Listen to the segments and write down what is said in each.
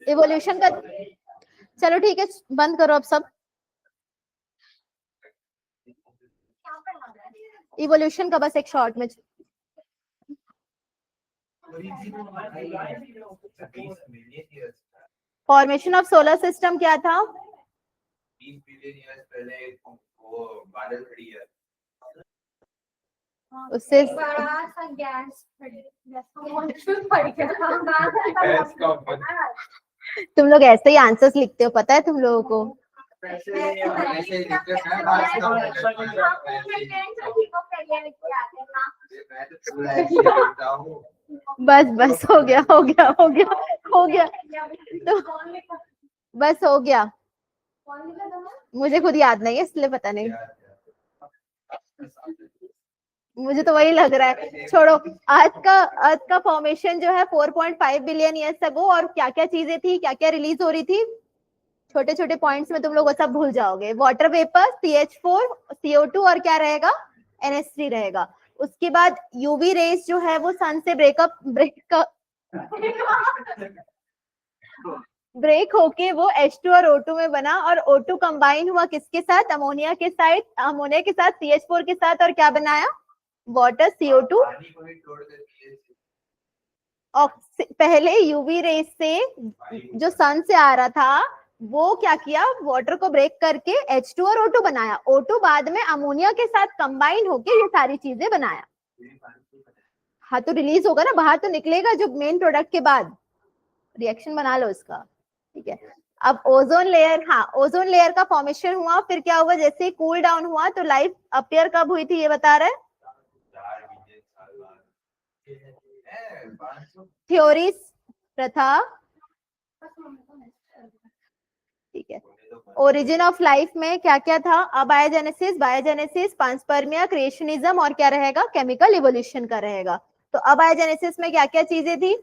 Evolution का, चलो ठीक है बंद करो अब सब। इवोल्यूशन का बस एक शॉर्ट में। फॉर्मेशन ऑफ सोलर सिस्टम क्या था? 20 बिलियन ईयर्स पहले वो बादल खड़ी है, उससे बड़ा सा गैस तुम लोग ऐसे ही आंसर्स लिखते हो, पता है तुम लोगों को। बस बस हो गया हो गया हो गया हो गया, तो बस हो गया। मुझे खुद याद नहीं है इसलिए पता नहीं, मुझे तो वही लग रहा है। छोड़ो। अर्थ का फॉर्मेशन जो है 4.5 बिलियन ईयर्स अगो, और क्या क्या चीजें थी, क्या क्या रिलीज हो रही थी, छोटे छोटे पॉइंट्स में तुम लोग वो सब भूल जाओगे। वाटर वेपर, CH4, CO2 और क्या रहेगा, NH3 रहेगा। उसके बाद यूवी रेस जो है वो सन से ब्रेक होके वो H2 और O2 में बना, और O2 कंबाइन हुआ किसके साथ, अमोनिया के साथ CH4 के साथ, और क्या बनाया, वाटर, CO2। पहले यूवी रेस से जो सन से आ रहा था वो क्या किया, वाटर को ब्रेक करके H2 और O2 बनाया। O2 बाद में अमोनिया के साथ कंबाइन होके ये सारी चीजें बनाया। हाँ तो रिलीज होगा ना, बाहर तो निकलेगा जो मेन प्रोडक्ट के बाद। रिएक्शन बना लो इसका, ठीक है। अब ओजोन लेयर, हाँ ओजोन लेयर का फॉर्मेशन हुआ, फिर क्या हुआ, जैसे कूल डाउन हुआ तो लाइफ अपीयर कब हुई थी ये बता रहे, थ्योरीज प्रथा, ठीक है। ओरिजिन ऑफ लाइफ में क्या क्या था, अबायोजेनेसिस, बायोजेनेसिस, पांसपर्मिया, क्रिएशनिज्म, और क्या रहेगा, केमिकल इवोल्यूशन का रहेगा। तो अबायोजेनेसिस में क्या क्या चीजें थी,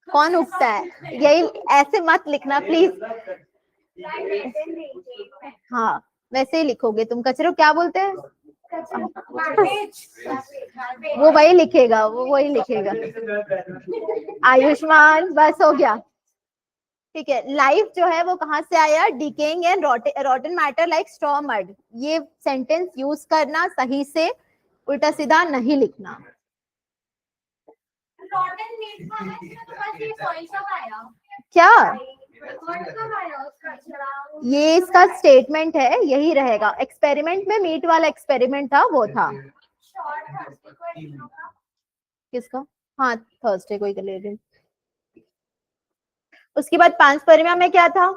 कौन उगता है, यही ऐसे मत लिखना प्लीज। हाँ वैसे ही लिखोगे तुम, कचरे क्या बोलते हैं, वो वही लिखेगा, वो वही लिखेगा। आयुष्मान, बस हो गया, ठीक है। लाइफ जो है वो कहाँ से आया, decaying and रॉटन matter like straw mud. ये सेंटेंस यूज करना सही से, उल्टा सीधा नहीं लिखना। क्या ये इसका स्टेटमेंट है, यही रहेगा। एक्सपेरिमेंट में मीट वाला एक्सपेरिमेंट था वो था किसका, हाँ थर्सडे को ही ले रही। उसके बाद पांसपर्मिया में क्या था,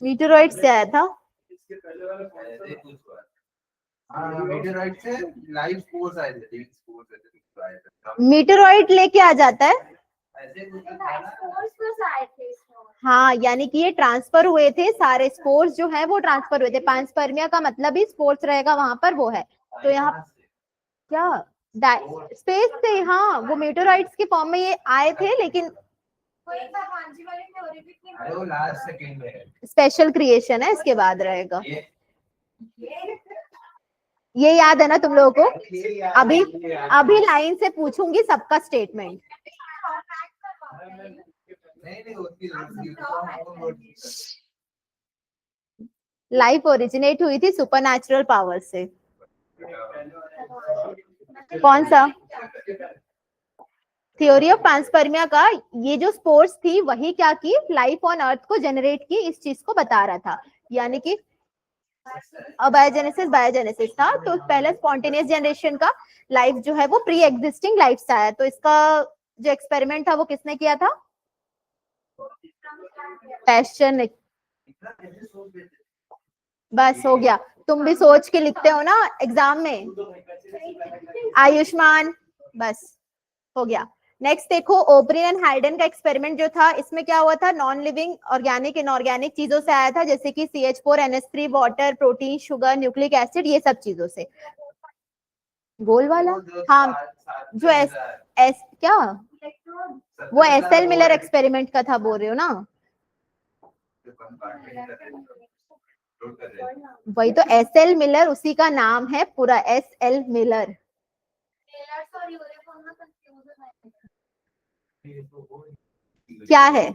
मीटेरोइड से आया था, मीटेरोइड लेके आ जाता है। हाँ यानी कि ये ट्रांसफर हुए थे, सारे स्पोर्स जो है वो ट्रांसफर हुए थे। पांसपर्मिया का मतलब ही स्पोर्स रहेगा वहां पर, वो है। तो यहाँ क्या स्पेस से, हाँ वो मीटेरोइड्स के फॉर्म में ये आए थे, लेकिन स्पेशल क्रिएशन है, इसके बाद रहेगा। ये याद है ना तुम लोगों को। अभी लाइन से पूछूंगी सबका स्टेटमेंट। लाइफ ओरिजिनेट हुई थी सुपरनैचुरल पावर से। कौन सा, थ्योरी ऑफ पांसपर्मिया का ये जो स्पोर्स थी वही क्या की, लाइफ ऑन अर्थ को जनरेट की, इस चीज को बता रहा था। यानी कि बायोजेनेसिस बायोजेनेसिस था, तो पहले स्पॉन्टेनियस जनरेशन का लाइफ जो है वो प्री एग्जिस्टिंग लाइफ से आया। तो इसका जो एक्सपेरिमेंट था वो किसने किया था, पैस्चर ने। बस हो गया, तुम भी सोच के लिखते हो ना एग्जाम में। आयुष्मान, बस हो गया। नेक्स्ट देखो, ओब्रिन एंड हाइडन का एक्सपेरिमेंट जो था, इसमें क्या हुआ था, नॉन लिविंग ऑर्गेनिक इनऑर्गेनिक चीजों से आया था, जैसे कि CH4, NH3, water, protein, sugar, nucleic acid, ये सब चीजों से। गोल वाला, हाँ जो एस क्या, वो SL मिलर एक्सपेरिमेंट का था बोल रहे हो ना, वही तो SL मिलर, उसी का नाम है पूरा SL मिलर। क्या है?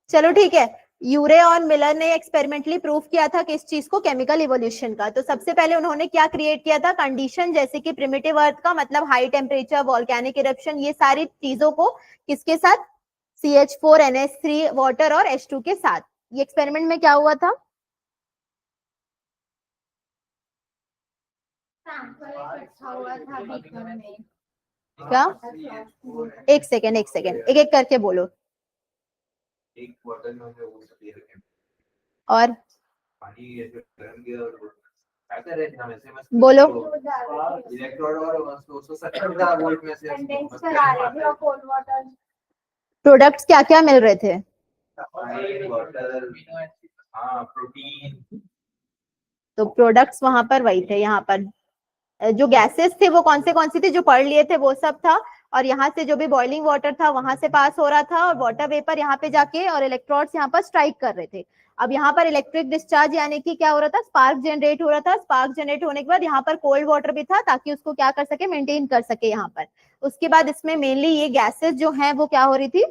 चलो ठीक है, यूरे और मिलर ने एक्सपेरिमेंटली प्रूव किया था किस चीज को, केमिकल इवोल्यूशन का। तो सबसे पहले उन्होंने क्या क्रिएट किया था, कंडीशन, जैसे कि प्रिमिटिव अर्थ का मतलब हाई टेम्परेचर, वॉल्केनिक इरप्शन, ये सारी चीजों को किसके साथ, CH4NH3 वाटर और H2 के साथ। ये एक्सपेरिमेंट में क्या हुआ था, क्या, एक सेकेंड एक एक करके बोलो। एक बॉटल में हमने वो सब दे रखे हैं, और पानी ऐसे गर्म किया और ऐसा रहता है वैसे मस्त बोलो। इलेक्ट्रोड और 170 वोल्ट में से प्रोडक्ट्स क्या क्या मिल रहे थे, बॉटल, हाँ प्रोटीन। तो प्रोडक्ट्स वहां पर वही थे। यहाँ पर जो गैसेस थे वो कौन सी थी, जो पढ़ लिए थे वो सब था। और यहाँ से जो भी बॉइलिंग वाटर था वहां से पास हो रहा था, और वाटर वेपर यहाँ पे जाके और इलेक्ट्रोड्स यहाँ पर स्ट्राइक कर रहे थे। अब यहाँ पर इलेक्ट्रिक डिस्चार्ज यानी कि क्या हो रहा था, स्पार्क जनरेट हो रहा था। स्पार्क जनरेट होने के बाद यहाँ पर कोल्ड वाटर भी था, ताकि उसको क्या कर सके, मेंटेन कर सके यहाँ पर। उसके बाद इसमें मेनली ये गैसेस जो है वो क्या हो रही थी,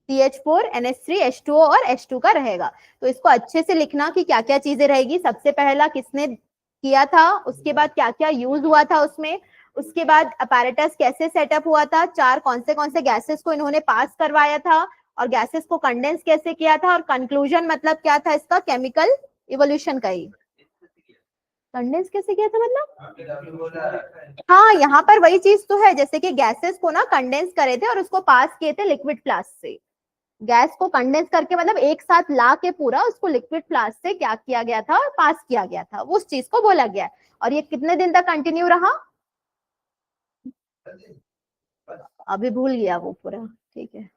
CH4NH3H2O और H2 का रहेगा। तो इसको अच्छे से लिखना कि क्या क्या चीजें रहेगी। सबसे पहला किसने किया था, उसके बाद क्या क्या यूज हुआ था उसमें, उसके बाद अपैरेटस कैसे सेटअप हुआ था, चार कौन से गैसेस को इन्होंने पास करवाया था, और गैसेस को कंडेंस कैसे किया था, और कंक्लूजन मतलब क्या था इसका, केमिकल इवोल्यूशन का ही। कंडेंस कैसे किया था मतलब, हाँ यहाँ पर वही चीज तो है, जैसे कि गैसेस को ना कंडेंस करे थे और उसको पास किए थे लिक्विड फ्लास्क से। गैस को कंडेंस करके मतलब एक साथ ला के पूरा उसको लिक्विड फ्लास्क से क्या किया गया था, पास किया गया था, उस चीज को बोला गया है। और ये कितने दिन तक कंटिन्यू रहा, अभी भूल गया वो पूरा, ठीक है।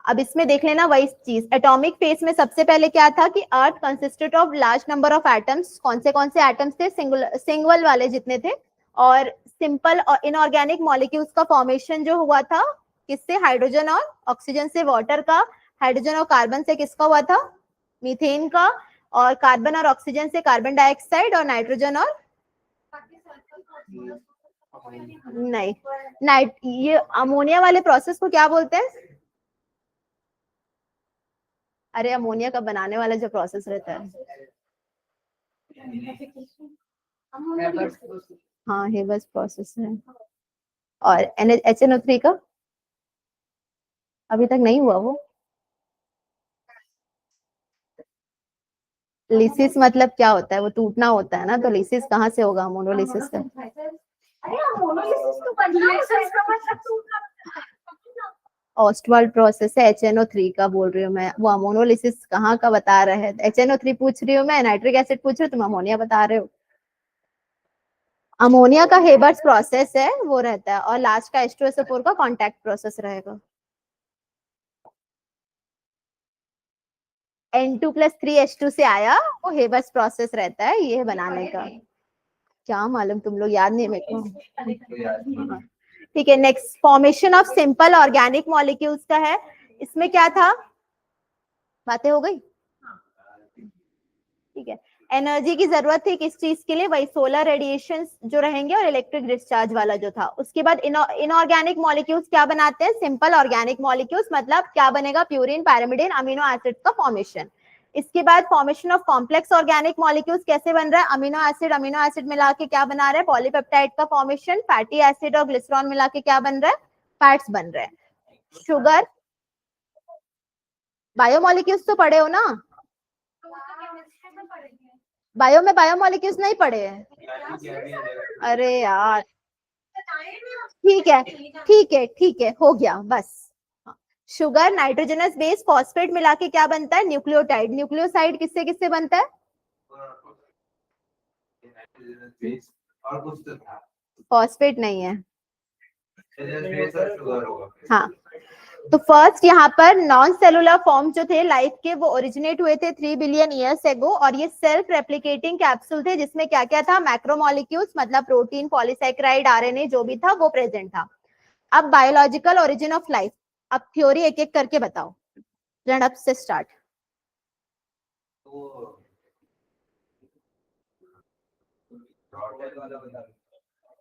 अब इसमें देख लेना वही चीज, एटॉमिक फेज में सबसे पहले क्या था कि earth consisted of large number of atoms. कौन से एटम्स थे, सिंगल वाले जितने थे। और सिंपल और इनऑर्गेनिक मॉलिक्यूल्स का फॉर्मेशन जो हुआ था किससे, हाइड्रोजन और ऑक्सीजन से, वाटर का हाइड्रोजन और कार्बन से किसका हुआ था, मीथेन का, और कार्बन और ऑक्सीजन से कार्बन डाइऑक्साइड, और नाइट्रोजन और नहीं, ये अमोनिया वाले प्रोसेस को क्या बोलते हैं, अरे अमोनिया का बनाने वाला जो प्रोसेस रहता है, हाँ हेबर्स प्रोसेस है। और HNO3 का अभी तक नहीं हुआ वो, लिसिस मतलब क्या होता है, वो टूटना होता है ना, तो लिसिस कहाँ से होगा, मोनोलिसिस का। ऑस्टवाल्ड प्रोसेस है, HNO3 का बोल रही हूँ मैं, वो अमोनोलिसिस कहाँ का बता रहे हैं, HNO3 पूछ रही हूँ मैं, नाइट्रिक एसिड पूछ रही हूँ, तुम अमोनिया बता रहे हो। अमोनिया का हेबर्स प्रोसेस है वो रहता है, और लास्ट का H2SO4 का कॉन्टैक्ट प्रोसेस रहेगा। N2+3H2 से आया, वो हेबर्स प्रोसेस रहता है ये बनाने का। क्या मालूम, तुम लोग याद नहीं मेरे को। ठीक है, next formation of simple organic molecules का है। इसमें क्या था, बातें हो गई, ठीक है। एनर्जी की जरूरत थी किस चीज के लिए, वही सोलर रेडिएशन जो रहेंगे और इलेक्ट्रिक डिस्चार्ज वाला जो था। उसके बाद इनऑर्गेनिक मॉलिक्यूल्स क्या बनाते हैं, सिंपल ऑर्गेनिक मॉलिक्यूल्स, मतलब क्या बनेगा, प्यूरिन, पैरामिडिन, अमीनो एसिड का फॉर्मेशन। इसके बाद formation of complex organic molecules कैसे बन रहा है, अमीनो एसिड मिला के क्या बना रहा है, पॉलीपेप्टाइड का फॉर्मेशन, फैटी एसिड और ग्लिसरॉल मिला के क्या बन रहा है, फैट्स बन रहे हैं। शुगर, बायोमोलिक्यूल्स तो पढ़े हो ना, बायो में बायोमोलिक्यूल्स नहीं पढ़े हैं, अरे यार, ठीक है हो गया बस। शुगर, नाइट्रोजनस बेस, फॉस्फेट मिला के क्या बनता है, न्यूक्लियोटाइड। न्यूक्लियोसाइड किससे किससे बनता है, और कुछ तो था, फॉस्फेट नहीं है, शुगर होगा। हाँ। तो फर्स्ट यहाँ पर नॉन सेलुलर फॉर्म जो थे लाइफ के, वो ओरिजिनेट हुए थे 3 बिलियन ईयर्स एगो, और ये सेल्फ रेप्लिकेटिंग कैप्सूल थे, जिसमें क्या क्या था, मैक्रोमोलिक्यूल्स मतलब प्रोटीन, पॉलीसैकेराइड, आरएनए जो भी था वो प्रेजेंट था। अब बायोलॉजिकल ओरिजिन ऑफ लाइफ, अब थ्योरी एक एक करके बताओ, रणअप से स्टार्ट।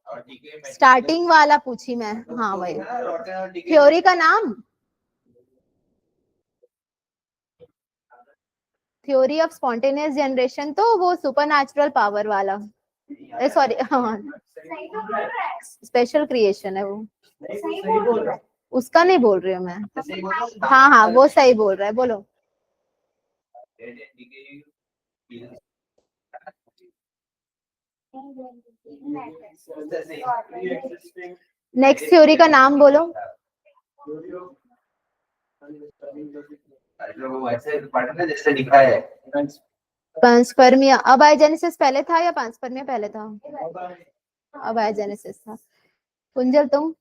और डीके स्टार्टिंग वाला पूछी मैं, हाँ वही। थ्योरी का नाम, थ्योरी ऑफ स्पॉन्टेनियस जनरेशन, तो वो सुपरनैचुरल पावर वाला, सॉरी हाँ, स्पेशल क्रिएशन है वो, उसका नहीं बोल रही हूँ मैं। हाँ हाँ वो सही बोल रहा है, बोलो। नेक्स्ट थ्योरी का नाम बोलो। वो ऐसे पढ़ना जैसे लिखा है। पांसपर्मिया, अबायोजेनेसिस पहले था या पांसपर्मिया पहले था? अबायोजेनेसिस था। कुंजल तुम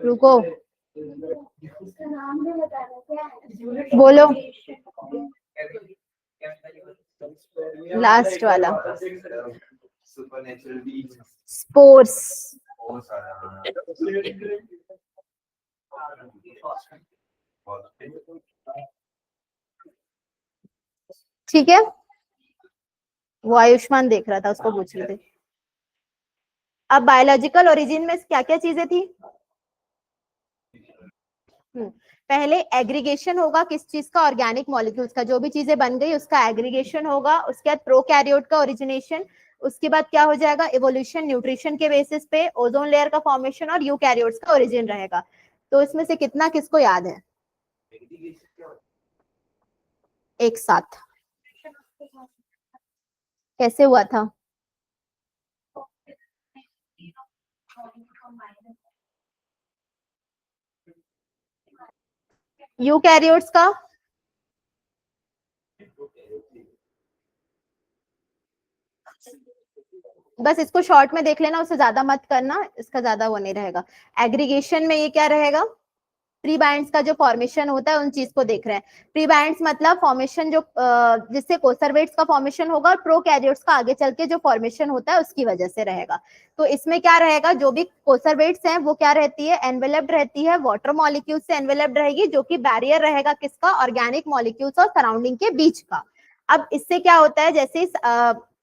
रुको, बोलो लास्ट वाला। सुपरनेचुरल बीइंग, स्पोर्स, बहुत सारा। ठीक है, वो आयुष्मान देख रहा था, उसको पूछ रहे थे। अब बायोलॉजिकल ओरिजिन में क्या क्या चीजें थी? पहले एग्रीगेशन होगा किस चीज का? ऑर्गेनिक मॉलिक्यूल्स का, जो भी चीजें बन गई उसका एग्रीगेशन होगा। उसके बाद प्रोकैरियोट का ओरिजिनेशन, उसके बाद क्या हो जाएगा? इवोल्यूशन, न्यूट्रिशन के बेसिस पे ओजोन लेयर का फॉर्मेशन, और यूकैरियोट्स का ओरिजिन रहेगा। तो इसमें से कितना किसको याद है एक साथ? कैसे हुआ था? यूकैरियोट्स का बस इसको शॉर्ट में देख लेना, उससे ज्यादा मत करना, इसका ज्यादा वो नहीं रहेगा। एग्रीगेशन में ये क्या रहेगा? प्रीबाइंड्स का जो फॉर्मेशन होता है उन चीज को देख रहे हैं। प्रीबाइंड्स मतलब फॉर्मेशन जो जिससे कोसर्वेट्स का फॉर्मेशन होगा, और प्रोकैरियोट्स का आगे चल के जो फॉर्मेशन होता है उसकी वजह से रहेगा। तो इसमें क्या रहेगा? जो भी कोसर्वेट्स हैं वो क्या रहती है? एनवेलप्ड रहती है, वाटर मॉलिक्यूल से एनवेलप्ड रहेगी, जो कि बैरियर रहेगा किसका? ऑर्गेनिक मॉलिक्यूल्स और सराउंडिंग के बीच का। अब इससे क्या होता है?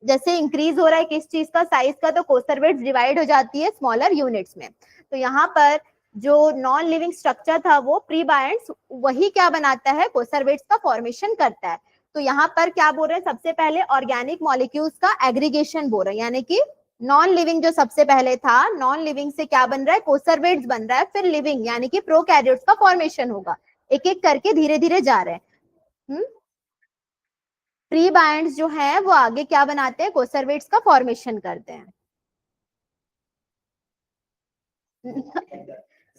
जैसे इंक्रीज हो रहा है किस चीज का? साइज का, तो कोसर्वेट्स डिवाइड हो जाती है स्मॉलर यूनिट्स में। तो यहाँ पर जो नॉन लिविंग स्ट्रक्चर था वो प्रीबायंट्स, वही क्या बनाता है? कोसर्वेट्स का फॉर्मेशन करता है। तो यहाँ पर क्या बोल रहे हैं? सबसे पहले ऑर्गेनिक मॉलिक्यूल्स का एग्रीगेशन बोल रहे हैं, यानी कि नॉन लिविंग जो सबसे पहले था, नॉन लिविंग से क्या बन रहा है? कोसर्वेट्स बन रहा है, फिर लिविंग यानी कि प्रोकैरियोट्स का फॉर्मेशन होगा। एक एक करके धीरे धीरे जा रहे हैं। प्रीबायंट्स जो है वो आगे क्या बनाते हैं? कोसर्वेट्स का फॉर्मेशन करते हैं।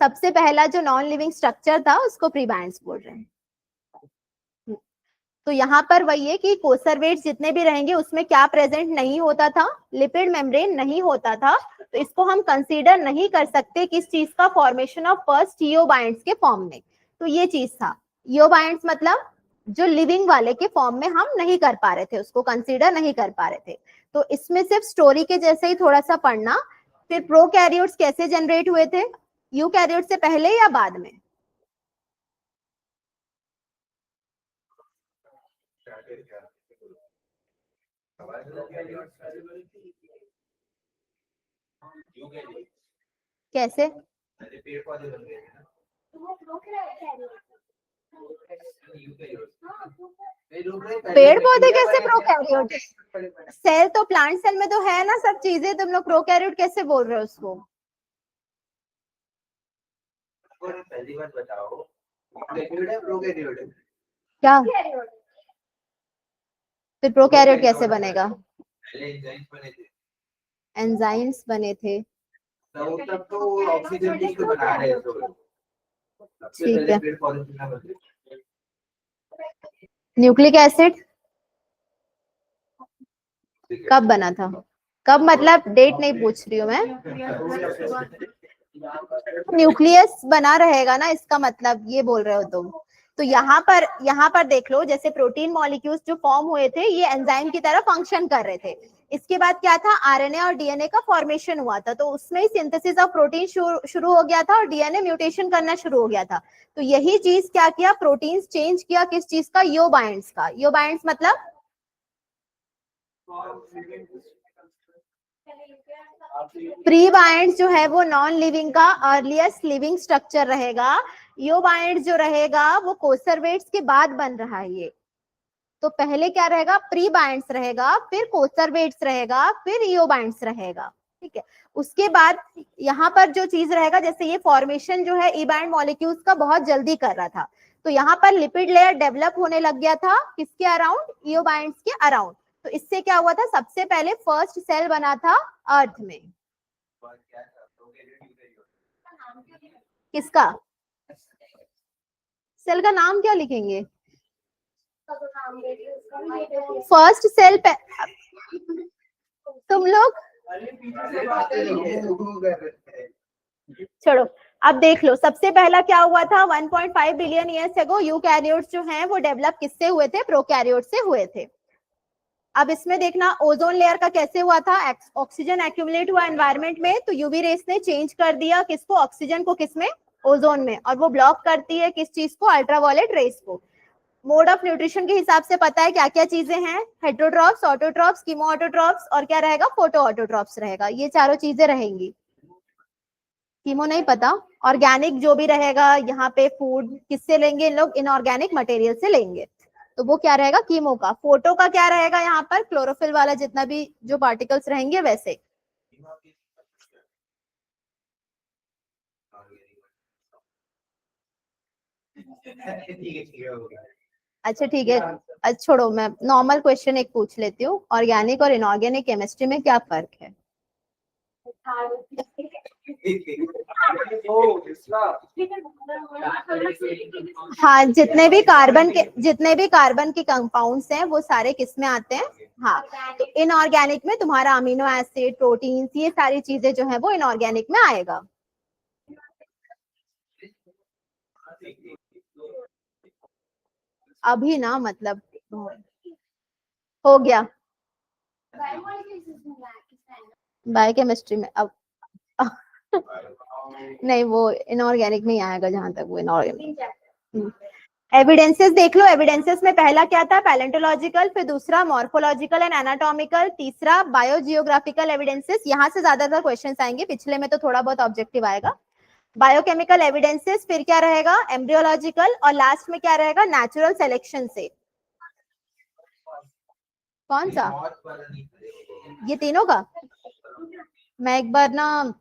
सबसे पहला जो नॉन लिविंग स्ट्रक्चर था उसको प्रीबायंट्स बोल रहे हैं। तो यहाँ पर वही है कि कोसर्वेट्स जितने भी रहेंगे उसमें क्या प्रेजेंट नहीं होता था? लिपिड मेम्ब्रेन नहीं होता था। तो इसको हम कंसीडर नहीं कर सकते किस चीज का? फॉर्मेशन ऑफ फर्स्ट ईओबायंट्स के फॉर्म में। तो ये चीज था। ईओबायंट्स मतलब जो लिविंग वाले के फॉर्म में हम नहीं कर पा रहे थे, उसको कंसीडर नहीं कर पा रहे थे। तो इसमें सिर्फ स्टोरी के जैसे ही थोड़ा सा पढ़ना। फिर प्रोकैरियोट्स कैसे जनरेट हुए थे? यूकैरियोट से पहले या बाद में? कैसे? पेड़ पौधे बन गए हैं पेड़ पौधे कैसे प्रोकैरियोट? सेल तो प्लांट सेल में तो है ना सब चीजें, तुम लोग प्रोकैरियोट कैसे बोल रहे हो उसको? पहली बात बताओ, प्रोकैरियोट है क्या? फिर प्रोकैरियोट कैसे बनेगा? पहले एंजाइम्स बने थे, एंजाइम्स बने थे। तब तो ऑक्सीजन कुछ तो बना रहे थे। ठीक है। न्यूक्लिक एसिड कब बना था? कब मतलब डेट नहीं पूछ रही हूँ मैं, न्यूक्लियस बना रहेगा ना, इसका मतलब ये बोल रहे हो तुम। तो यहाँ पर देख लो, जैसे प्रोटीन मॉलिक्यूल्स जो फॉर्म हुए थे ये एंजाइम की तरह फंक्शन कर रहे थे। इसके बाद क्या था? आरएनए और डीएनए का फॉर्मेशन हुआ था, तो उसमें ही सिंथेसिस ऑफ प्रोटीन शुरू हो गया था और डीएनए म्यूटेशन करना शुरू हो गया था। तो यही चीज क्या किया? प्रोटीन्स चेंज किया किस चीज का? ईओबायंट्स का। ईओबायंट्स मतलब प्रीबायंट जो है वो नॉन लिविंग का अर्लीस्ट लिविंग स्ट्रक्चर रहेगा। यूबायंट जो रहेगा वो कोसरवेट्स के बाद बन रहा है ये। तो पहले क्या रहेगा, प्रीबायंट्स रहेगा, फिर कोसरवेट्स रहेगा, फिर इयोबायंट्स रहेगा। ठीक है, उसके बाद यहाँ पर जो चीज रहेगा, जैसे ये फॉर्मेशन जो है इबायंट मॉलिक्यूल्स का बहुत जल्दी कर रहा था, तो यहाँ पर लिपिड लेयर डेवलप होने लग गया था किसके अराउंड, इयोबायंट्स के अराउंड। तो इससे क्या हुआ था, सबसे पहले फर्स्ट सेल बना था अर्थ में। किसका सेल का नाम क्या लिखेंगे, फर्स्ट सेल पे तुम लोग छोड़ो। अब देख लो सबसे पहला क्या हुआ था, 1.5 बिलियन ईयर्स एगो यूकैरियोट्स जो हैं वो डेवलप किससे हुए थे, प्रोकैरियोट से हुए थे। अब इसमें देखना ओजोन लेयर का कैसे हुआ था, ऑक्सीजन एक्यूमुलेट हुआ एनवायरनमेंट में, तो यूवी रेस ने चेंज कर दिया किसको, ऑक्सीजन को किसमें, ओजोन में, और वो ब्लॉक करती है किस चीज को, अल्ट्रावायलेट रेस को। मोड ऑफ न्यूट्रिशन के हिसाब से पता है क्या क्या चीजें हैं, हेटरोट्रॉप्स, ऑटोट्रॉप्स, कीमो ऑटोट्रॉप्स, और क्या रहेगा, फोटो ऑटोट्रॉप्स रहेगा, ये चारों चीजें रहेंगी। कीमो नहीं पता, ऑर्गेनिक जो भी रहेगा यहाँ पे फूड किससे लेंगे इन लोग, इनऑर्गेनिक मटेरियल से लेंगे, तो वो क्या रहेगा कीमो का। फोटो का क्या रहेगा, यहाँ पर क्लोरोफिल वाला जितना भी जो पार्टिकल्स रहेंगे वैसे। अच्छा ठीक है, अच्छा छोड़ो, मैं नॉर्मल क्वेश्चन एक पूछ लेती हूँ, ऑर्गेनिक और इनऑर्गेनिक केमिस्ट्री में क्या फर्क है। हाँ, जितने भी कार्बन के कंपाउंड्स हैं वो सारे किस में आते हैं, हाँ, तो इनऑर्गेनिक में तुम्हारा अमीनो एसिड, प्रोटीन्स, ये सारी चीजें जो है वो इनऑर्गेनिक में आएगा। अभी ना मतलब हो गया बायोकेमिस्ट्री में, अब नहीं वो इनऑर्गेनिक में ही आएगा जहां तक वो इनऑर्गेनिक। एविडेंसेस देख लो, एविडेंसेस में पहला क्या था, पैलेंटोलॉजिकल, फिर दूसरा मॉर्फोलॉजिकल एंड एनाटॉमिकल, तीसरा बायोजियोग्राफिकल एविडेंसेस, यहाँ से ज्यादातर क्वेश्चंस आएंगे, पिछले में तो थोड़ा बहुत ऑब्जेक्टिव आएगा। बायोकेमिकल एविडेंसेस, फिर क्या रहेगा एम्ब्रियोलॉजिकल, और लास्ट में क्या रहेगा नेचुरल सिलेक्शन से। कौन सा, ये तीनों का मैं एक बार ना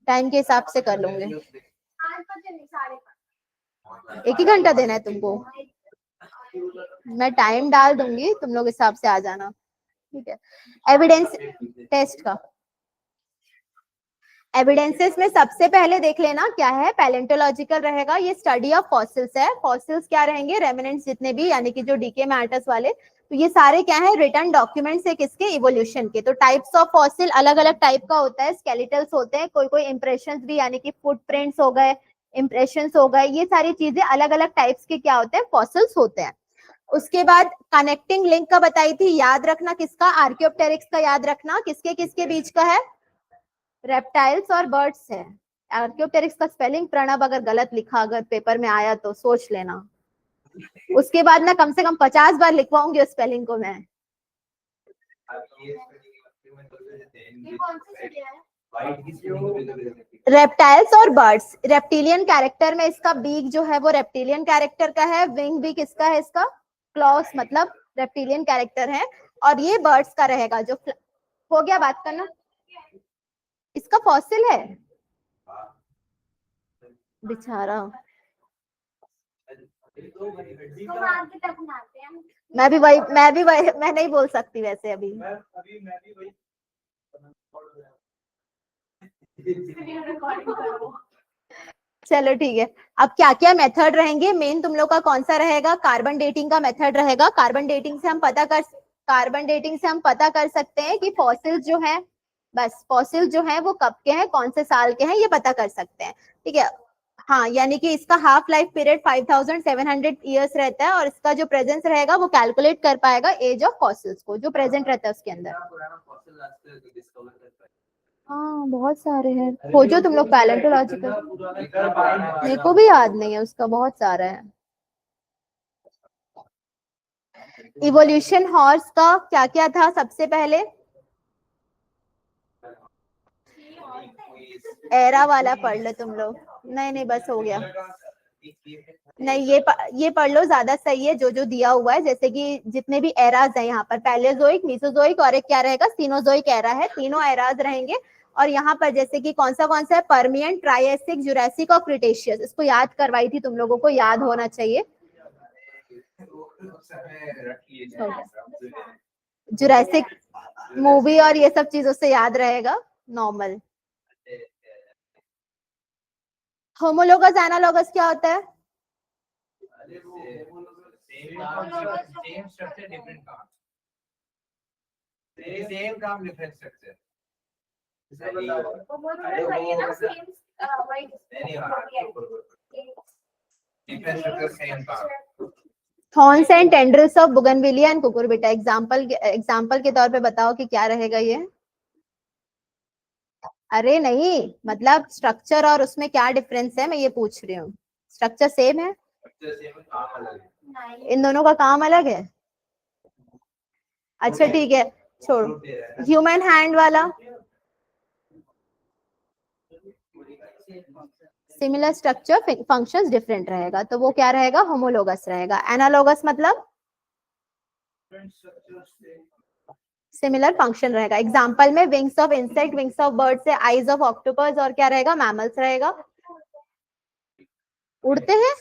टाइम के हिसाब से कर लूंगी। 1 ही घंटा देना है तुमको, मैं टाइम डाल दूंगी, तुम लोग हिसाब से आ जाना, ठीक है। एविडेंस टेस्ट का एविडेंसेस में सबसे पहले देख लेना क्या है, पैलेंटोलॉजिकल रहेगा, ये स्टडी ऑफ फॉसिल्स है। फॉसिल्स क्या रहेंगे, रेमिनेंट्स जितने भी, यानी कि जो डीके मैटर्स वाले, तो ये सारे क्या है, रिटर्न डॉक्यूमेंट्स है किसके, इवोल्यूशन के। तो टाइप्स ऑफ फॉसिल अलग अलग टाइप का होता है, स्केलेटल्स होते हैं, कोई कोई इंप्रेशंस भी, यानी कि फुटप्रिंट्स हो गए, इंप्रेशंस हो गए, ये सारी चीजें अलग अलग टाइप्स के क्या होते हैं, फॉसिल्स होते हैं। उसके बाद कनेक्टिंग लिंक का बताई थी, याद रखना किसका, आर्कियोप्टेरिक्स का याद रखना, किसके किसके बीच का है, रेप्टाइल्स और बर्ड्स है। आर्कियोप्टेरिक्स का स्पेलिंग प्रणब अगर गलत लिखा अगर पेपर में आया तो सोच लेना, उसके बाद ना कम से कम 50 बार लिखवाऊंगी उस स्पेलिंग को मैं। रेप्टाइल्स और बर्ड्स, रेप्टिलियन कैरेक्टर में इसका बीक जो है वो रेप्टिलियन कैरेक्टर का है, विंग भी किसका है इसका, क्लॉस, मतलब रेप्टिलियन कैरेक्टर है, और ये बर्ड्स का रहेगा जो हो गया, बात करना इसका फॉसिल है बेचारा। मैं नहीं बोल सकती वैसे अभी। चलो ठीक है, अब क्या क्या मेथड रहेंगे, मेन तुम लोग का कौन सा रहेगा, कार्बन डेटिंग का मेथड रहेगा। कार्बन डेटिंग से हम पता कर सकते हैं कि फॉसिल जो है, बस फॉसिल जो है वो कब के हैं, कौन से साल के हैं, ये पता कर सकते हैं, ठीक है। हाँ, यानी कि इसका हाफ लाइफ पीरियड 5700 ईयर्स रहता है, और इसका जो प्रेजेंस रहेगा वो कैलकुलेट कर पाएगा एज ऑफ फॉसिल्स को जो प्रेजेंट रहता है उसके अंदर। हाँ बहुत सारे हैं, खोजो तुम लोग पैलेंटोलॉजिकल, मेरे को भी याद नहीं है उसका, बहुत सारा है। इवोल्यूशन हॉर्स का क्या क्या था सबसे पहले? एरा वाला पढ़ लो तुम लोग। नहीं बस हो गया। नहीं ये पढ़ लो, ज्यादा सही है जो जो दिया हुआ है। जैसे कि जितने भी एराज है यहाँ पर, पैलेजोइक, मीसोजोइक और एक क्या रहेगा, सीनोजोइक एरा है, तीनों एराज रहेंगे। और यहाँ पर जैसे कि कौन सा है, परमियन, ट्राइएसिक, जुरासिक और क्रिटेशियस। इसको याद करवाई थी, तुम लोगों को याद होना चाहिए। जुरासिक मूवी और ये सब चीजों से याद रहेगा, नॉर्मल। होमोलोगस एनालोगस क्या होता है? सेम काम different structure. Thorns and tendrils of bougainvillea and Cucurbita. Example के तौर पे बताओ कि क्या रहेगा ये? अरे नहीं, मतलब स्ट्रक्चर और उसमें क्या डिफरेंस है, मैं ये पूछ रही हूँ। स्ट्रक्चर सेम है, इन दोनों का काम अलग है। अच्छा ठीक है, छोड़ो। ह्यूमन हैंड वाला सिमिलर स्ट्रक्चर, फंक्शंस डिफरेंट रहेगा, तो वो क्या रहेगा, होमोलोगस रहेगा। एनालोगस मतलब सिमिलर फंक्शन रहेगा। एग्जांपल में wings of insect, wings of bird से, आईज ऑफ ऑक्टोपस और क्या रहेगा, मैमल्स रहेगा। उड़ते हैं,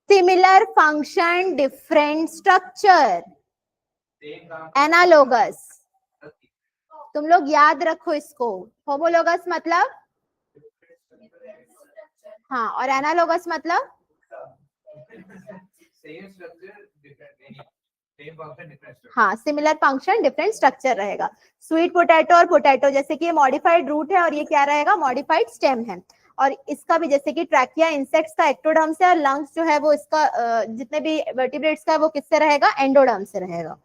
similar function different structure, analogous. तुम लोग याद रखो इसको। होमोलोगस मतलब, हाँ, और एनालोगस मतलब हाँ, सिमिलर फंक्शन डिफरेंट स्ट्रक्चर रहेगा। स्वीट पोटैटो और पोटैटो, जैसे कि ये मॉडिफाइड रूट है और ये क्या रहेगा, मॉडिफाइड स्टेम है। और इसका भी जैसे कि ट्रैकिया इंसेक्ट्स का एक्टोडर्म से, और लंग्स जो है वो इसका जितने भी वर्टिब्रेट्स का है वो किससे रहेगा, एंडोडर्म से रहेगा।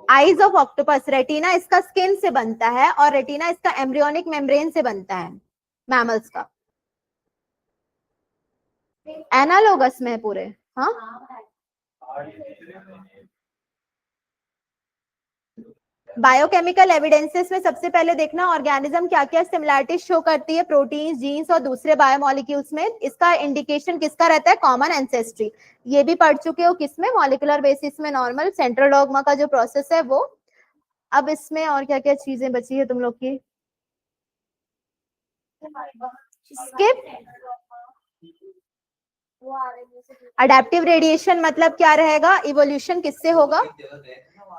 आईज ऑफ ऑक्टोपस, रेटिना इसका स्किन से बनता है और रेटिना इसका एम्ब्रियोनिक मेम्ब्रेन से बनता है मैमल्स का। एनालोगस में पूरे, हाँ। बायोकेमिकल एविडेंसेस में सबसे पहले देखना ऑर्गेनिज्म क्या क्या सिमिलैरिटी शो करती है, प्रोटीन्स, जीन्स और दूसरे बायोमोलिक्यूल्स में। इसका इंडिकेशन किसका रहता है, कॉमन एंसेस्ट्री। ये भी पढ़ चुके हो किसमें, मॉलिक्यूलर बेसिस में, नॉर्मल सेंट्रल डॉगमा का जो प्रोसेस है वो। अब इसमें और क्या क्या चीजें बची है तुम लोग की, स्किप। अडेप्टिव रेडिएशन मतलब क्या रहेगा, इवोल्यूशन किससे होगा,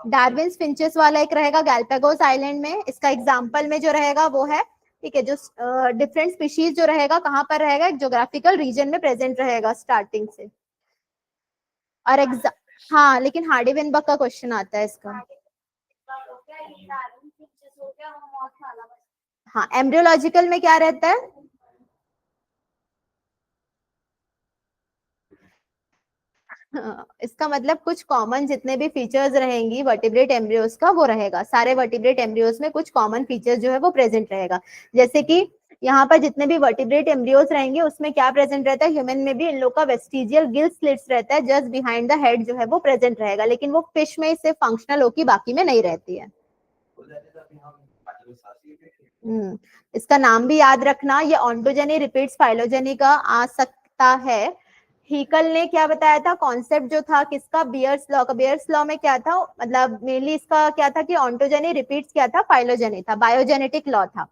डार्विन्स फिंचेस वाला एक रहेगा गैलापागोस आइलैंड में। इसका एग्जांपल में जो रहेगा वो है, ठीक है, जो डिफरेंट स्पीशीज जो रहेगा कहाँ पर रहेगा, एक ज्योग्राफिकल रीजन में प्रेजेंट रहेगा स्टार्टिंग से। और हाँ, लेकिन हार्डी विनबर्ग का क्वेश्चन आता है इसका। हाँ, एम्ब्रियोलॉजिकल में क्या रहता है, इसका मतलब कुछ कॉमन जितने भी फीचर्स रहेंगी वर्टिब्रेट एम्ब्रियोज का वो रहेगा। सारे वर्टिब्रेट एम्ब्रियोज में कुछ कॉमन फीचर्स जो है वो प्रेजेंट रहेगा। जैसे कि यहाँ पर जितने भी वर्टिब्रेट एम्ब्रियोज रहेंगे उसमें क्या प्रेजेंट रहता है, ह्यूमन में भी इन लोग का वेस्टिजियल गिल स्लिट्स रहता है, जस्ट बिहाइंड द हेड जो है वो प्रेजेंट रहेगा। लेकिन वो फिश में सिर्फ फंक्शनल होगी, बाकी में नहीं रहती है। इसका नाम भी याद रखना, ये ऑन्टोजेनी रिपीट्स फाइलोजेनी का आ सकता है। हीकल ने क्या बताया था, कॉन्सेप्ट जो था किसका, बियर्स लॉ का। बियर्स लॉ में क्या था, मतलब मेनली इसका क्या था कि ऑन्टोजेनी रिपीट्स क्या था, फाइलोजेनी था, बायोजेनेटिक लॉ था।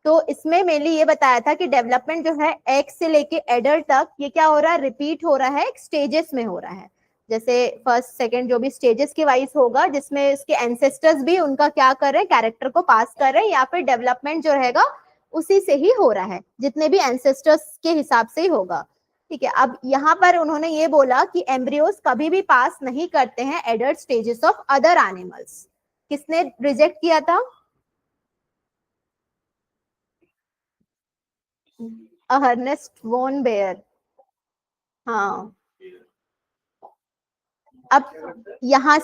तो इसमें मेनली ये बताया था कि डेवलपमेंट जो है एक्स से लेके एडल्ट तक ये क्या हो रहा है, रिपीट हो रहा है, स्टेजेस में हो रहा है। जैसे फर्स्ट सेकंड जो भी स्टेजेस के वाइज होगा, जिसमें उसके एंसेस्टर्स भी उनका क्या कर रहे हैं, कैरेक्टर को पास कर रहे हैं, या फिर डेवलपमेंट जो रहेगा उसी से ही हो रहा है, जितने भी एंसेस्टर्स के हिसाब से ही होगा। ठीक है, अब यहाँ पर उन्होंने ये बोला कि एम्ब्रियोज कभी भी पास नहीं करते हैं adult stages of other animals. किसने रिजेक्ट किया था, अर्नेस्ट वॉन बेयर। हाँ, अब यहाँ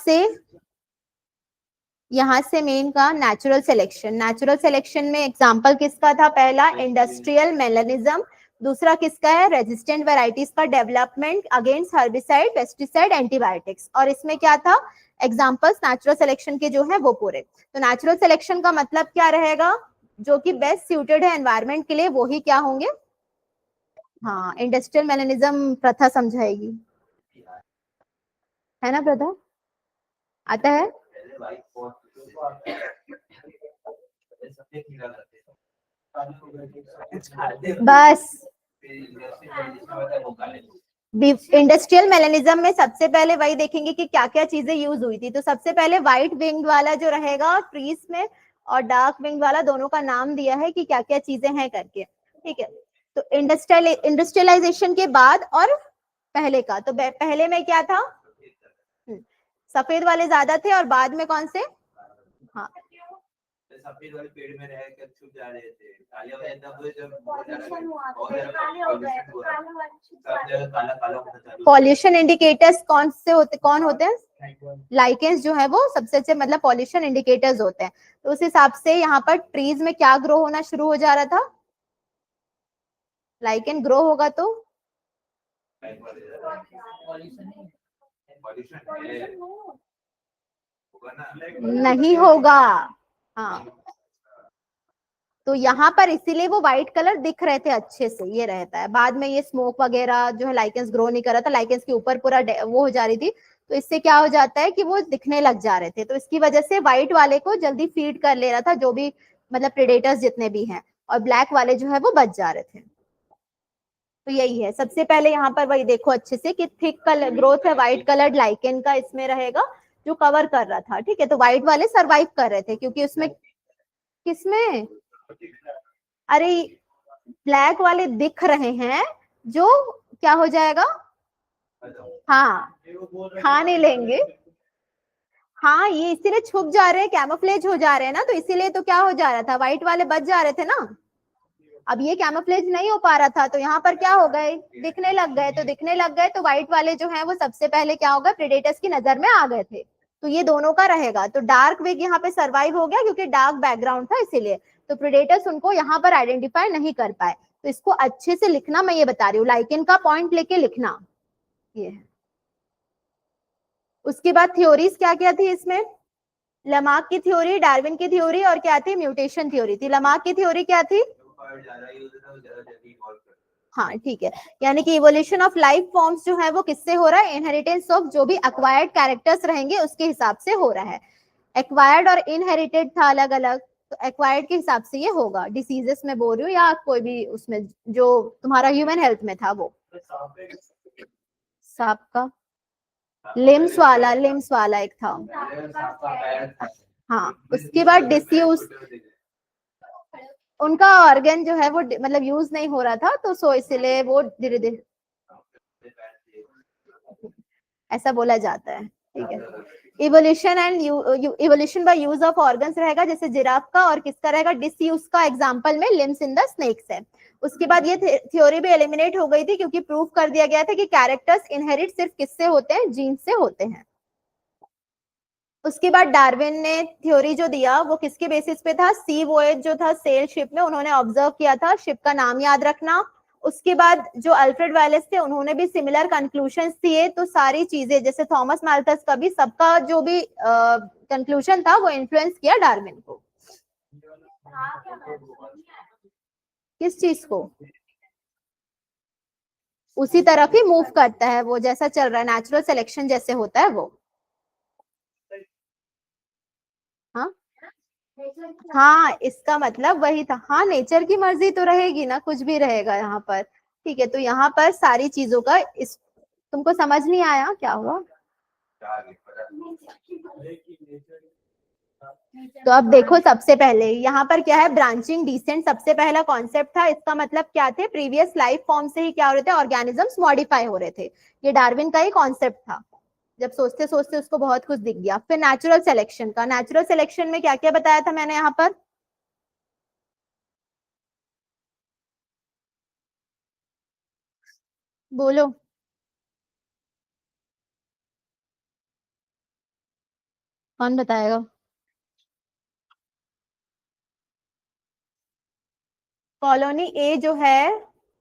से मेन का नेचुरल सिलेक्शन। नेचुरल सिलेक्शन में एग्जांपल किसका था, पहला इंडस्ट्रियल मेलानिज्म, दूसरा किसका है, रेजिस्टेंट वेराइटीज का development against herbicide, pesticide, antibiotics. और इसमें क्या था, एग्जांपल्स नेचुरल सिलेक्शन के जो है वो पूरे। तो नेचुरल सिलेक्शन का मतलब क्या रहेगा, जो कि बेस्ट सूटेड है एनवायरमेंट के लिए, वो ही क्या होंगे, हाँ, इंडस्ट्रियल मैनरिज्म प्रथा समझाएगी, है ना प्रथा, आता है। पहले वाइट पॉट सबसे खीरा करते बस फिर इंडस्ट्री में जिसमें होता है वो काले इंडस्ट्रियल मेलेनिज्म में सबसे पहले वही देखेंगे कि क्या क्या चीजें यूज हुई थी। तो सबसे पहले व्हाइट विंग वाला जो रहेगा ट्रीज में, और डार्क विंग वाला, दोनों का नाम दिया है कि क्या क्या चीजें हैं करके, ठीक है। तो इंडस्ट्रियलाइजेशन के बाद और पहले का, तो पहले में क्या था, सफेद वाले ज्यादा थे, और बाद में कौन से, हाँ, सफेद वाले पेड़ में रह कर छुप जा रहे थे, काले वाले तब जब काला काला होता था। पॉल्यूशन इंडिकेटर्स कौन से होते, कौन होते हैं, लाइकेंस जो है वो सबसे अच्छे मतलब पॉल्यूशन इंडिकेटर्स होते हैं। तो उस हिसाब से यहाँ पर ट्रीज में क्या ग्रो होना शुरू हो जा रहा था, लाइकेन ग्रो होगा तो नहीं होगा, हाँ। तो यहाँ पर इसीलिए वो व्हाइट कलर दिख रहे थे अच्छे से, ये रहता है। बाद में ये स्मोक वगैरह जो है, लाइकेंस ग्रो नहीं कर रहा था, लाइकेंस के ऊपर पूरा वो हो जा रही थी, तो इससे क्या हो जाता है कि वो दिखने लग जा रहे थे। तो इसकी वजह से व्हाइट वाले को जल्दी फीड कर ले रहा था जो भी मतलब प्रेडेटर्स जितने भी हैं, और ब्लैक वाले जो है वो बच जा रहे थे। तो यही है, सबसे पहले यहाँ पर वही देखो अच्छे से कि थिक कलर ग्रोथ है व्हाइट कलर्ड लाइकेन का इसमें रहेगा, जो कवर कर रहा था, ठीक है। तो व्हाइट वाले सरवाइव कर रहे थे क्योंकि उसमें, किसमें, अरे ब्लैक वाले दिख रहे हैं, जो क्या हो जाएगा, हाँ, खा नहीं लेंगे, हाँ, ये इसीलिए छुप जा रहे हैं, कैमोफ्लेज हो जा रहे हैं ना, तो इसीलिए तो क्या हो जा रहा था, व्हाइट वाले बच जा रहे थे ना। अब ये कैमोफ्लेज नहीं हो पा रहा था, तो यहाँ पर क्या हो गए, दिखने लग गए, तो दिखने लग गए तो व्हाइट वाले जो है वो सबसे पहले क्या होगा, प्रेडेटर्स की नजर में आ गए थे। तो ये दोनों का रहेगा। तो डार्क विग यहाँ पे सरवाइव हो गया क्योंकि डार्क बैकग्राउंड था इसीलिए, तो प्रेडेटर्स उनको यहाँ पर आइडेंटिफाई नहीं कर पाए। तो इसको अच्छे से लिखना, मैं ये बता रही हूँ, लाइकेन का पॉइंट लेके लिखना, ये है। उसके बाद थ्योरीज क्या क्या थी इसमें, लमार्क की थ्योरी, डार्विन की थ्योरी, और क्या थी, म्यूटेशन थ्योरी थी। लमार्क की थ्योरी क्या थी, हाँ ठीक है, यानी कि इवोल्यूशन ऑफ लाइफ फॉर्म्स जो है वो किससे हो रहा है, इनहेरिटेंस ऑफ जो भी अक्वायर्ड कैरेक्टर्स रहेंगे उसके हिसाब से हो रहा है। एक्वायर्ड और इनहेरिटेड था अलग अलग, तो एक्वायर्ड के हिसाब से ये होगा, डिसीजेस में बोल रही हूँ या कोई भी उसमें जो तुम्हारा ह्यूमन हेल्थ में था वो। सांप का लिम्स वाला एक था, हाँ। उसके बाद डिसयूज, उनका ऑर्गन जो है वो मतलब यूज नहीं हो रहा था, तो सो इसलिए वो धीरे धीरे ऐसा बोला जाता है, ठीक है। Evolution and evolution by use of organs रहेगा, जैसे जिराफ का, और किसका रहेगा, डिसयूज का एग्जांपल में लिम्स इन द स्नेक्स है। उसके बाद ये थ्योरी भी एलिमिनेट हो गई थी क्योंकि प्रूव कर दिया गया था कि कैरेक्टर्स इनहेरिट सिर्फ किससे होते हैं, जीन से होते हैं। उसके बाद डार्विन ने थ्योरी जो दिया वो किसके बेसिस पे था, सी वोएज जो था सेल शिप में, उन्होंने ऑब्जर्व किया था, शिप का नाम याद रखना। उसके बाद जो अल्फ्रेड वालेस थे उन्होंने भी सिमिलर कंक्लूजन दिए। तो सारी चीजें जैसे थॉमस माल्थस का भी, सबका जो भी कंक्लूजन था वो इन्फ्लुएंस किया डार्विन को। किस चीज को, उसी तरफ ही मूव करता है वो, जैसा चल रहा है नेचुरल सिलेक्शन जैसे होता है वो, हाँ हाँ, इसका मतलब वही था, हाँ, नेचर की मर्जी तो रहेगी ना, कुछ भी रहेगा यहाँ पर, ठीक है। तो यहाँ पर सारी चीजों का इस, तुमको समझ नहीं आया क्या हुआ, तो अब देखो सबसे पहले यहाँ पर क्या है, ब्रांचिंग डिसेंट सबसे पहला कॉन्सेप्ट था। इसका मतलब क्या थे, प्रीवियस लाइफ फॉर्म से ही क्या हो रहे थे, ऑर्गेनिजम्स मॉडिफाई हो रहे थे, ये डार्विन का ही कॉन्सेप्ट था। जब सोचते सोचते उसको बहुत कुछ दिख गया। फिर नेचुरल सिलेक्शन का, नेचुरल सिलेक्शन में क्या क्या बताया था मैंने यहाँ पर, बोलो, कौन बताएगा। कॉलोनी ए जो है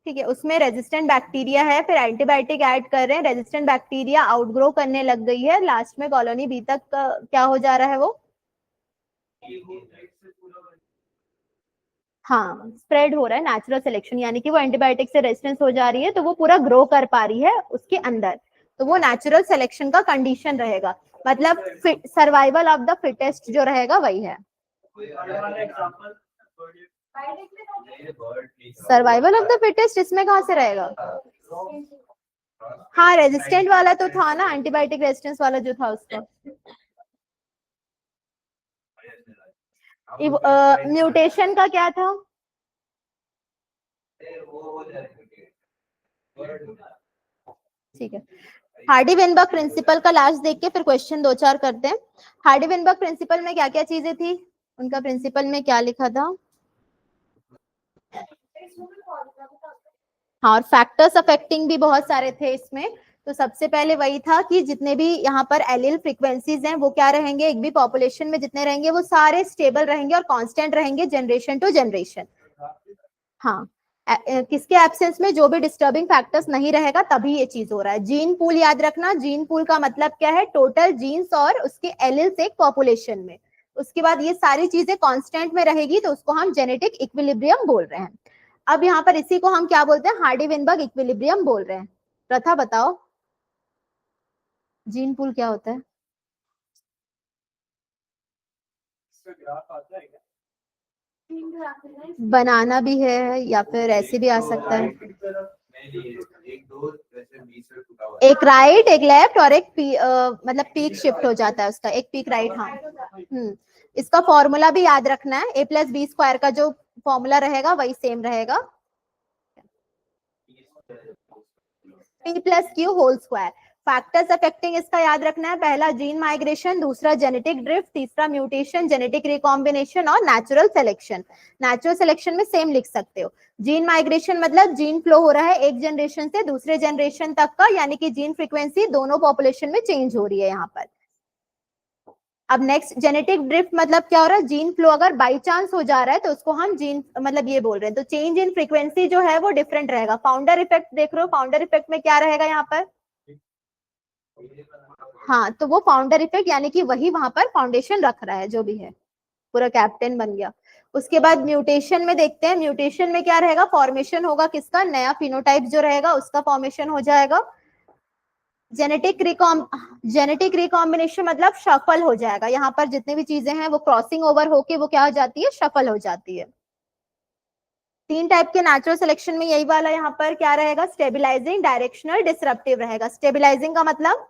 ठीक है, उसमें रेजिस्टेंट बैक्टीरिया है, फिर एंटीबायोटिक ऐड कर रहे हैं, रेजिस्टेंट बैक्टीरिया आउटग्रो करने लग गई है, लास्ट में कॉलोनी बी तक क्या हो जा रहा है वो, हाँ स्प्रेड हो रहा है नेचुरल सिलेक्शन, यानी कि वो एंटीबायोटिक से रेजिस्टेंस हो जा रही है तो वो पूरा ग्रो कर पा रही है उसके अंदर, तो वो नेचुरल सिलेक्शन का कंडीशन रहेगा, मतलब सर्वाइवल ऑफ द फिटेस्ट जो रहेगा वही है। सर्वाइवल ऑफ द फिटेस्ट इसमें कहाँ से रहेगा? हाँ रेजिस्टेंट वाला तो था ना, एंटीबायोटिक रेजिस्टेंस वाला जो था उसका। म्यूटेशन का क्या था? ठीक है, हार्डी वेनबर्ग प्रिंसिपल का लास्ट देख के फिर क्वेश्चन 2-4 करते हैं। हार्डी वेनबर्ग प्रिंसिपल में क्या क्या चीजें थी, उनका प्रिंसिपल में क्या लिखा था? हाँ, और फैक्टर्स अफेक्टिंग भी बहुत सारे थे इसमें, तो सबसे पहले वही था कि जितने भी यहाँ पर एलिल फ्रीक्वेंसीज हैं वो क्या रहेंगे, एक भी पॉपुलेशन में जितने रहेंगे वो सारे स्टेबल रहेंगे और कांस्टेंट रहेंगे जनरेशन टू जनरेशन। हाँ, किसके एब्सेंस में, जो भी डिस्टर्बिंग फैक्टर्स नहीं रहेगा तभी ये चीज हो रहा है। जीन पूल याद रखना, जीन पूल का मतलब क्या है, टोटल जीन्स और उसके एलिल्स एक पॉपुलेशन में, उसके बाद ये सारी चीजें कांस्टेंट में रहेगी तो उसको हम जेनेटिक इक्विलिब्रियम बोल रहे हैं। अब यहाँ पर इसी को हम क्या बोलते हैं, हार्डी वेनबर्ग इक्विलिब्रियम बोल रहे हैं। प्रथा बताओ जीन पूल क्या होता है? बनाना भी है या फिर ऐसे भी आ सकता है, एक राइट एक लेफ्ट और एक मतलब पीक शिफ्ट हो जाता है उसका, एक पीक राइट। हाँ इसका फॉर्मूला भी याद रखना है, a+b² का जो फॉर्मूला रहेगा वही सेम रहेगा, p+q²। फैक्टर्स अफेक्टिंग इसका याद रखना है, पहला जीन माइग्रेशन, दूसरा जेनेटिक ड्रिफ्ट, तीसरा म्यूटेशन, जेनेटिक रिकॉम्बिनेशन और नेचुरल सिलेक्शन। नेचुरल सिलेक्शन में सेम लिख सकते हो, जीन माइग्रेशन मतलब जीन फ्लो हो रहा है एक जनरेशन से दूसरे जनरेशन तक का, यानी कि जीन फ्रीक्वेंसी दोनों पॉपुलेशन में चेंज हो रही है यहाँ पर। अब नेक्स्ट जेनेटिक ड्रिफ्ट मतलब क्या हो रहा है, जीन फ्लो अगर बाई चांस हो जा रहा है तो उसको हम जीन मतलब ये बोल रहे हैं, तो चेंज इन फ्रीक्वेंसी जो है वो डिफरेंट रहेगा। फाउंडर इफेक्ट देख रहे हो, फाउंडर इफेक्ट में क्या रहेगा यहाँ पर, हाँ तो वो फाउंडर इफेक्ट यानी कि वही वहां पर फाउंडेशन रख रहा है, जो भी है पूरा कैप्टन बन गया। उसके बाद म्यूटेशन में देखते हैं, म्यूटेशन में क्या रहेगा, फॉर्मेशन होगा किसका, नया फिनोटाइप जो रहेगा उसका फॉर्मेशन हो जाएगा। जेनेटिक रिकॉम्बिनेशन मतलब शफल हो जाएगा, यहाँ पर जितने भी चीजें हैं वो क्रॉसिंग ओवर होके वो क्या हो जाती है, शफल हो जाती है। 3 टाइप के नेचुरल सिलेक्शन में यही वाला यहाँ पर क्या रहेगा, स्टेबिलाईजिंग, डायरेक्शनल, डिसरप्टिव रहेगा। स्टेबिलाईजिंग का मतलब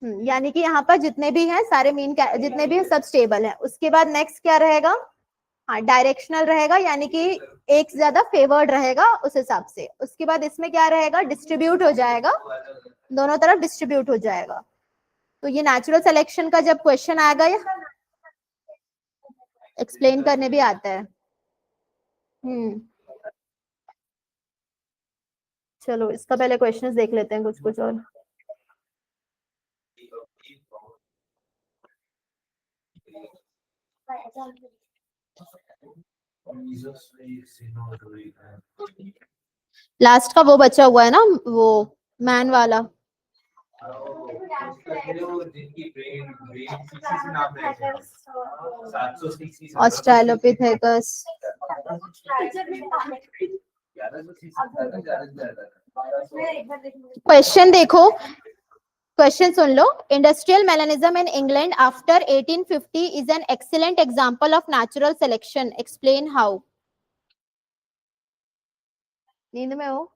यानी कि यहाँ पर जितने भी हैं सारे मीन जितने भी हैं सब स्टेबल है। उसके बाद नेक्स्ट क्या रहेगा, हाँ डायरेक्शनल रहेगा, यानी कि एक ज्यादा फेवर्ड रहेगा उस हिसाब से। उसके बाद इसमें क्या रहेगा, डिस्ट्रीब्यूट हो जाएगा, दोनों तरफ डिस्ट्रीब्यूट हो जाएगा। तो ये नेचुरल सिलेक्शन का जब क्वेश्चन आएगा एक्सप्लेन करने भी आता है। चलो इसका पहले क्वेश्चंस देख लेते हैं कुछ कुछ और। लास्ट का वो बचा हुआ है ना, वो मैन वाला, ऑस्ट्रेलोपिथेकस। क्वेश्चन देखो, question soon low. Industrial melanism in England after 1850 is an excellent example of natural selection, explain how. नींद में हो?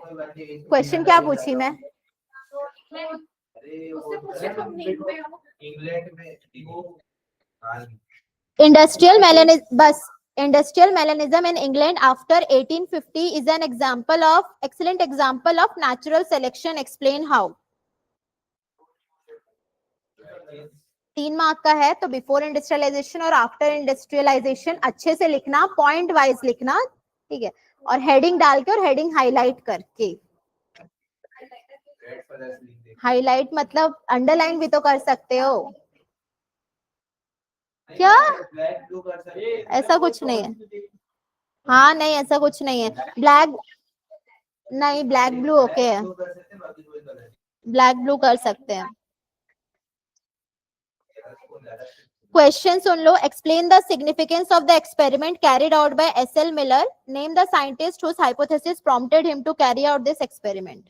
क्वेश्चन क्या पूछी मैं? इंडस्ट्रियल मेलानिज्म, बस industrial melanism in England after 1850 is an example of excellent example of natural selection, explain how। 3 mark का है, तो बिफोर इंडस्ट्रियलाइजेशन और आफ्टर इंडस्ट्रियलाइजेशन अच्छे से लिखना, पॉइंट वाइज लिखना, ठीक है, और हेडिंग डाल के और हेडिंग हाईलाइट करके। हाईलाइट मतलब अंडरलाइन भी तो कर सकते हो। क्या? ब्लैक ब्लू कर सकते हैं। ऐसा कुछ नहीं है। हाँ नहीं, ऐसा कुछ नहीं है। ब्लैक नहीं, ब्लैक ब्लू ओके है, ब्लू कर सकते हैं, बाकी कोई कलर ब्लैक ब्लू कर सकते हैं। नहीं। Question soon low. Explain the significance of the experiment carried out by SL. Miller. Name the scientist whose hypothesis prompted him to carry out this experiment.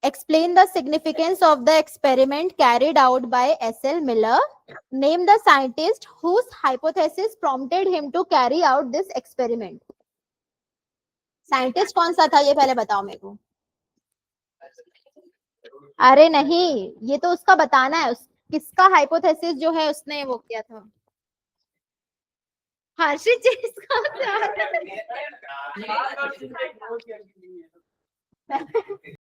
Explain the significance of the experiment carried out by S.L. Miller. Name the scientist whose hypothesis prompted him to carry out this experiment. Scientist कौन सा था ये पहले बताओ मेरे को। अरे नहीं, ये तो उसका बताना है, किसका हाइपोथेसिस जो है उसने वो किया था। हर्षित जी इसका क्या